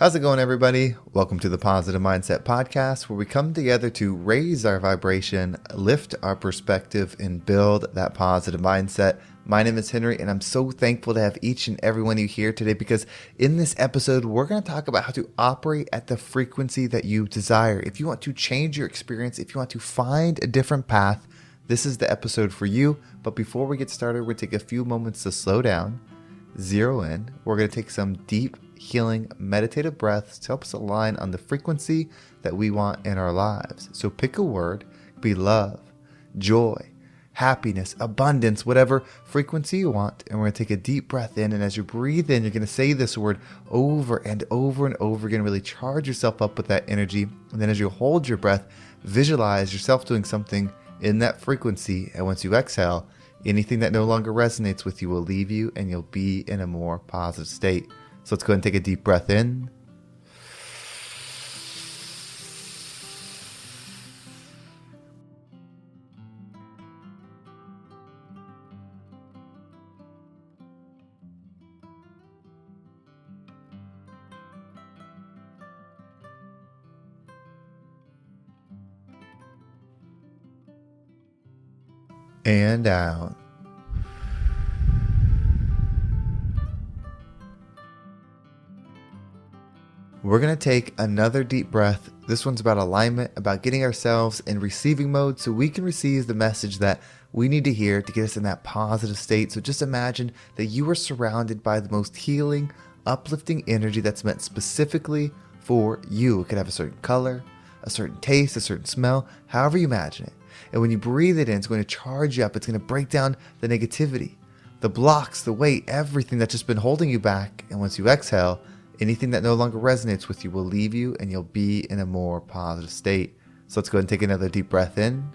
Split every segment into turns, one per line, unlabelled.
How's it going, everybody? Welcome to the Positive Mindset Podcast, where we come together to raise our vibration, lift our perspective, and build that positive mindset. My name is Henry, and I'm so thankful to have each and every one of you here today because in this episode, we're going to talk about how to operate at the frequency that you desire. If you want to change your experience, if you want to find a different path, this is the episode for you. But before we get started, we'll take a few moments to slow down, zero in. We're going to take some deep, healing, meditative breaths to help us align on the frequency that we want in our lives. So pick a word, be love, joy, happiness, abundance, whatever frequency you want. And we're going to take a deep breath in. And as you breathe in, you're going to say this word over and over and over again. Really charge yourself up with that energy. And then as you hold your breath, visualize yourself doing something in that frequency. And once you exhale, anything that no longer resonates with you will leave you and you'll be in a more positive state. So let's go ahead and take a deep breath in. And out. We're going to take another deep breath. This one's about alignment, about getting ourselves in receiving mode so we can receive the message that we need to hear to get us in that positive state. So just imagine that you are surrounded by the most healing, uplifting energy that's meant specifically for you. It could have a certain color, a certain taste, a certain smell, however you imagine it. And when you breathe it in, it's going to charge you up. It's going to break down the negativity, the blocks, the weight, everything that's just been holding you back. And once you exhale, anything that no longer resonates with you will leave you and you'll be in a more positive state. So let's go ahead and take another deep breath in.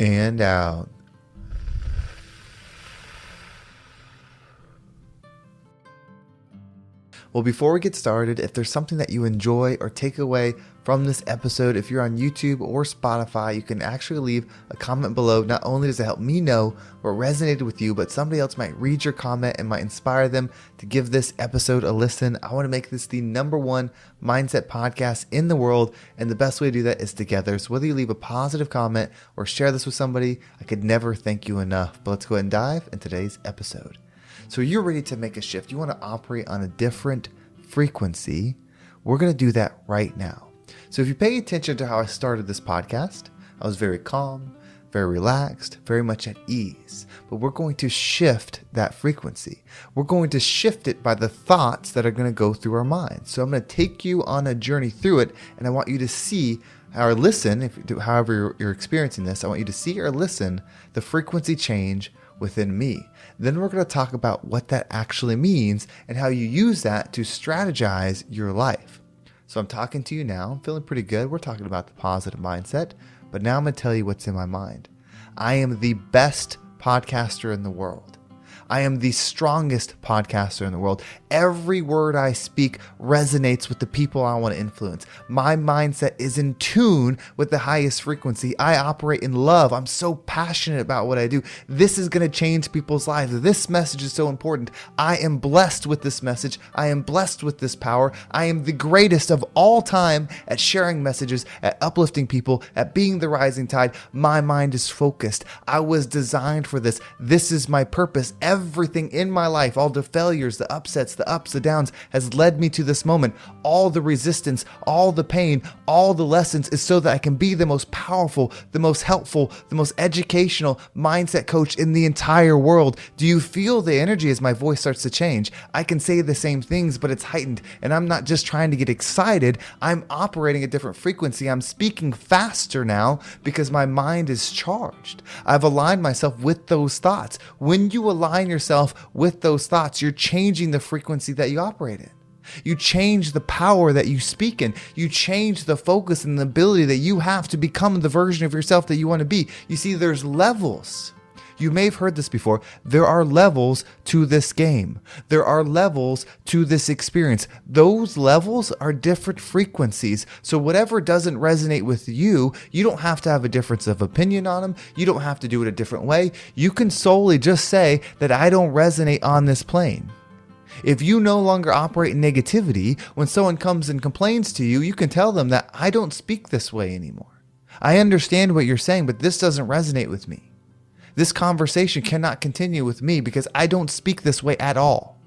And out. Well, before we get started, if there's something that you enjoy or take away from this episode, if you're on YouTube or Spotify, you can actually leave a comment below. Not only does it help me know what resonated with you, but somebody else might read your comment and might inspire them to give this episode a listen. I want to make this the #1 mindset podcast in the world, and the best way to do that is together. So whether you leave a positive comment or share this with somebody, I could never thank you enough. But let's go ahead and dive into today's episode. So you're ready to make a shift. You want to operate on a different frequency. We're going to do that right now. So if you pay attention to how I started this podcast, I was very calm, very relaxed, very much at ease. But we're going to shift that frequency. We're going to shift it by the thoughts that are going to go through our minds. So I'm going to take you on a journey through it, and I want you to see or listen, however you're experiencing this, I want you to see or listen the frequency change within me. Then we're going to talk about what that actually means and how you use that to strategize your life. So I'm talking to you now. I'm feeling pretty good. We're talking about the positive mindset, but now I'm going to tell you what's in my mind. I am the best podcaster in the world. I am the strongest podcaster in the world. Every word I speak resonates with the people I want to influence. My mindset is in tune with the highest frequency. I operate in love. I'm so passionate about what I do. This is going to change people's lives. This message is so important. I am blessed with this message. I am blessed with this power. I am the greatest of all time at sharing messages, at uplifting people, at being the rising tide. My mind is focused. I was designed for this. This is my purpose. Everything in my life, all the failures, the upsets, the ups, the downs, has led me to this moment. All the resistance, all the pain, all the lessons is so that I can be the most powerful, the most helpful, the most educational mindset coach in the entire world. Do you feel the energy as my voice starts to change? I can say the same things, but it's heightened. And I'm not just trying to get excited. I'm operating a different frequency. I'm speaking faster now because my mind is charged. I've aligned myself with those thoughts. When you align yourself with those thoughts, you're changing the frequency that you operate in. You change the power that you speak in. You change the focus and the ability that you have to become the version of yourself that you want to be. You see, there's levels. You may have heard this before. There are levels to this game. There are levels to this experience. Those levels are different frequencies. So whatever doesn't resonate with you, you don't have to have a difference of opinion on them. You don't have to do it a different way. You can solely just say that I don't resonate on this plane. If you no longer operate in negativity, when someone comes and complains to you, you can tell them that I don't speak this way anymore. I understand what you're saying, but this doesn't resonate with me. This conversation cannot continue with me because I don't speak this way at all.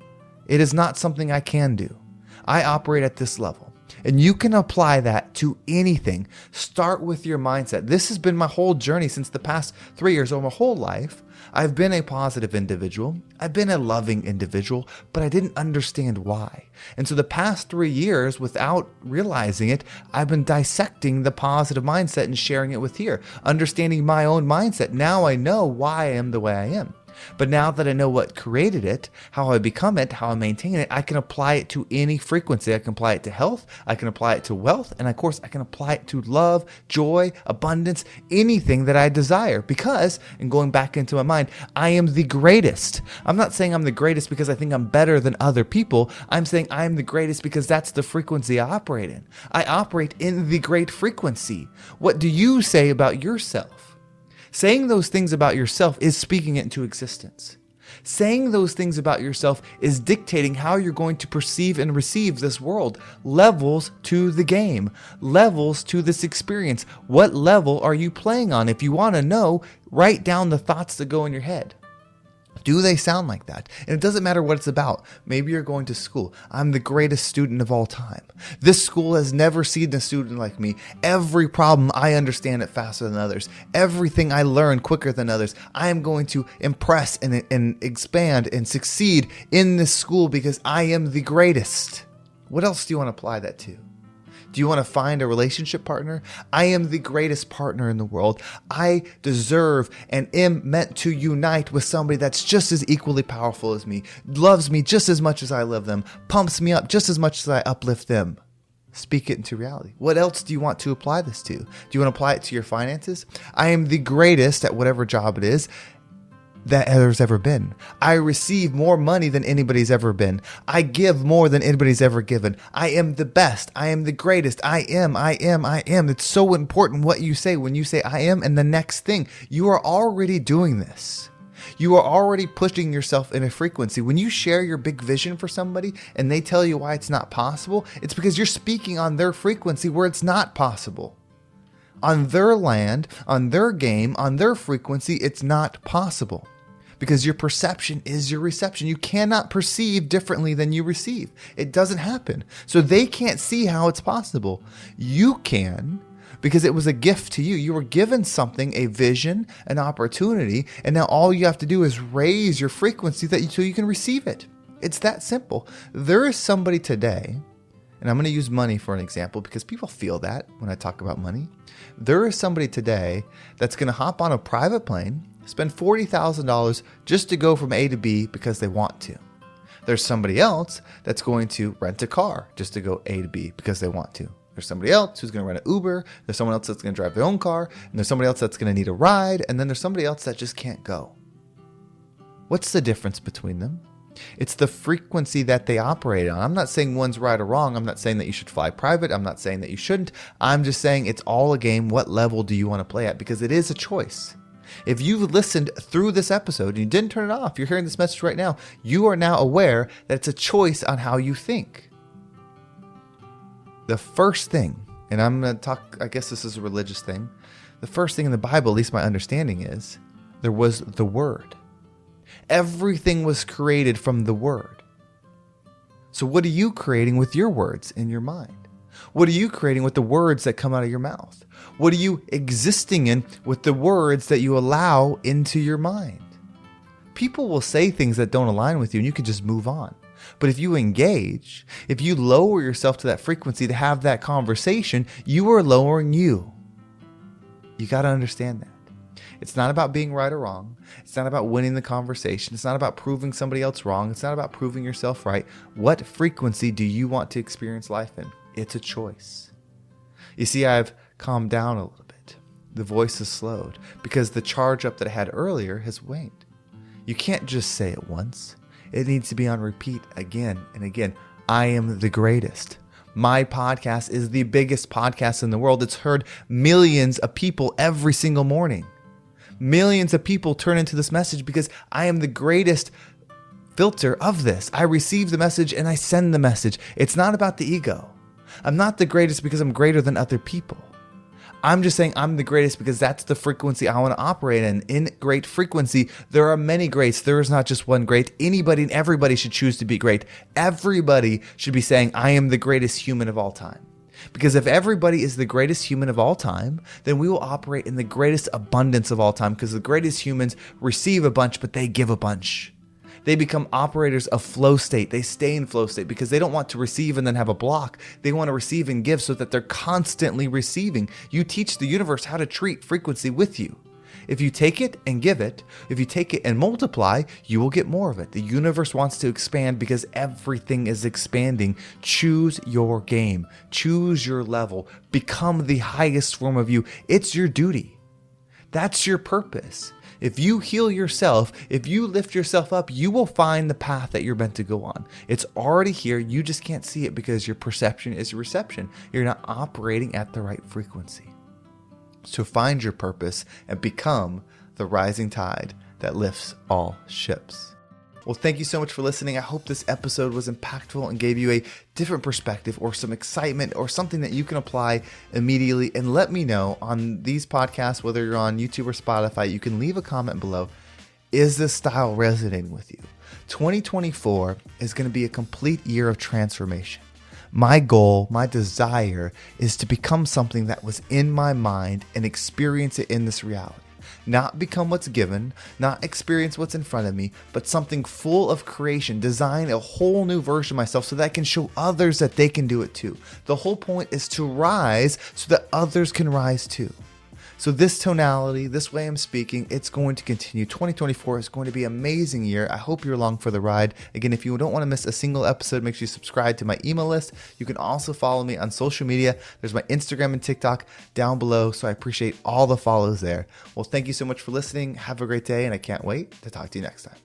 It is not something I can do. I operate at this level. And you can apply that to anything. Start with your mindset. This has been my whole journey since the past 3 years, or my whole life. I've been a positive individual. I've been a loving individual, but I didn't understand why. And so the past 3 years, without realizing it, I've been dissecting the positive mindset and sharing it with here, understanding my own mindset. Now I know why I am the way I am. But now that I know what created it, how I become it, how I maintain it, I can apply it to any frequency. I can apply it to health, I can apply it to wealth, and of course I can apply it to love, joy, abundance, anything that I desire. Because, and going back into my mind, I am the greatest. I'm not saying I'm the greatest because I think I'm better than other people. I'm saying I'm the greatest because that's the frequency I operate in. I operate in the great frequency. What do you say about yourself? Saying those things about yourself is speaking it into existence. Saying those things about yourself is dictating how you're going to perceive and receive this world. Levels to the game, levels to this experience. What level are you playing on? If you want to know, write down the thoughts that go in your head. Do they sound like that? And it doesn't matter what it's about. Maybe you're going to school. I'm the greatest student of all time. This school has never seen a student like me. Every problem, I understand it faster than others. Everything I learn quicker than others. I am going to impress and expand and succeed in this school because I am the greatest. What else do you want to apply that to? Do you want to find a relationship partner? I am the greatest partner in the world. I deserve and am meant to unite with somebody that's just as equally powerful as me, loves me just as much as I love them, pumps me up just as much as I uplift them. Speak it into reality. What else do you want to apply this to? Do you want to apply it to your finances? I am the greatest at whatever job it is that there's ever been. I receive more money than anybody's ever been. I give more than anybody's ever given. I am the best. I am the greatest. I am. It's so important what you say when you say I am and the next thing. You are already doing this. You are already pushing yourself in a frequency. When you share your big vision for somebody and they tell you why it's not possible, it's because you're speaking on their frequency where it's not possible. On their land, on their game, on their frequency, it's not possible. Because your perception is your reception. You cannot perceive differently than you receive. It doesn't happen. So they can't see how it's possible. You can, because it was a gift to you. You were given something, a vision, an opportunity, and now all you have to do is raise your frequency so you can receive it. It's that simple. There is somebody today, and I'm going to use money for an example because people feel that when I talk about money. There is somebody today that's going to hop on a private plane, spend $40,000 just to go from A to B because they want to. There's somebody else that's going to rent a car just to go A to B because they want to. There's somebody else who's going to rent an Uber. There's someone else that's going to drive their own car. And there's somebody else that's going to need a ride. And then there's somebody else that just can't go. What's the difference between them? It's the frequency that they operate on. I'm not saying one's right or wrong. I'm not saying that you should fly private. I'm not saying that you shouldn't. I'm just saying it's all a game. What level do you want to play at? Because it is a choice. If you've listened through this episode and you didn't turn it off, you're hearing this message right now, you are now aware that it's a choice on how you think. The first thing, and I'm going to talk, I guess this is a religious thing. The first thing in the Bible, at least my understanding is, there was the Word. Everything was created from the Word. So what are you creating with your words in your mind? What are you creating with the words that come out of your mouth? What are you existing in with the words that you allow into your mind? People will say things that don't align with you and you can just move on. But if you engage, if you lower yourself to that frequency to have that conversation, you are lowering you. You got to understand that. It's not about being right or wrong. It's not about winning the conversation. It's not about proving somebody else wrong. It's not about proving yourself right. What frequency do you want to experience life in? It's a choice. You see, I've calmed down a little bit. the voice is slowed because the charge up that I had earlier has waned. You can't just say it once. It needs to be on repeat again and again. I am the greatest. My podcast is the biggest podcast in the world. It's heard millions of people every single morning. Millions of people turn into this message because I am the greatest filter of this. I receive the message and I send the message. It's not about the ego. I'm not the greatest because I'm greater than other people. I'm just saying I'm the greatest because that's the frequency I want to operate in. In great frequency, there are many greats. There is not just one great. Anybody and everybody should choose to be great. Everybody should be saying, I am the greatest human of all time. Because if everybody is the greatest human of all time, then we will operate in the greatest abundance of all time, because the greatest humans receive a bunch, but they give a bunch. They become operators of flow state. They stay in flow state because they don't want to receive and then have a block. They want to receive and give so that they're constantly receiving. You teach the universe how to treat frequency with you. If you take it and give it, if you take it and multiply, you will get more of it. The universe wants to expand because everything is expanding. Choose your game. Choose your level. Become the highest form of you. It's your duty. That's your purpose. If you heal yourself, if you lift yourself up, you will find the path that you're meant to go on. It's already here. You just can't see it because your perception is your reception. You're not operating at the right frequency. So find your purpose and become the rising tide that lifts all ships. Well, thank you so much for listening. I hope this episode was impactful and gave you a different perspective or some excitement or something that you can apply immediately. And let me know on these podcasts, whether you're on YouTube or Spotify, you can leave a comment below. Is this style resonating with you? 2024 is going to be a complete year of transformation. My goal, my desire is to become something that was in my mind and experience it in this reality. Not become what's given, not experience what's in front of me, but something full of creation, design a whole new version of myself so that I can show others that they can do it too. The whole point is to rise so that others can rise too. So this tonality, this way I'm speaking, it's going to continue. 2024 is going to be an amazing year. I hope you're along for the ride. Again, if you don't want to miss a single episode, make sure you subscribe to my email list. You can also follow me on social media. There's my Instagram and TikTok down below. So I appreciate all the follows there. Well, thank you so much for listening. Have a great day, and I can't wait to talk to you next time.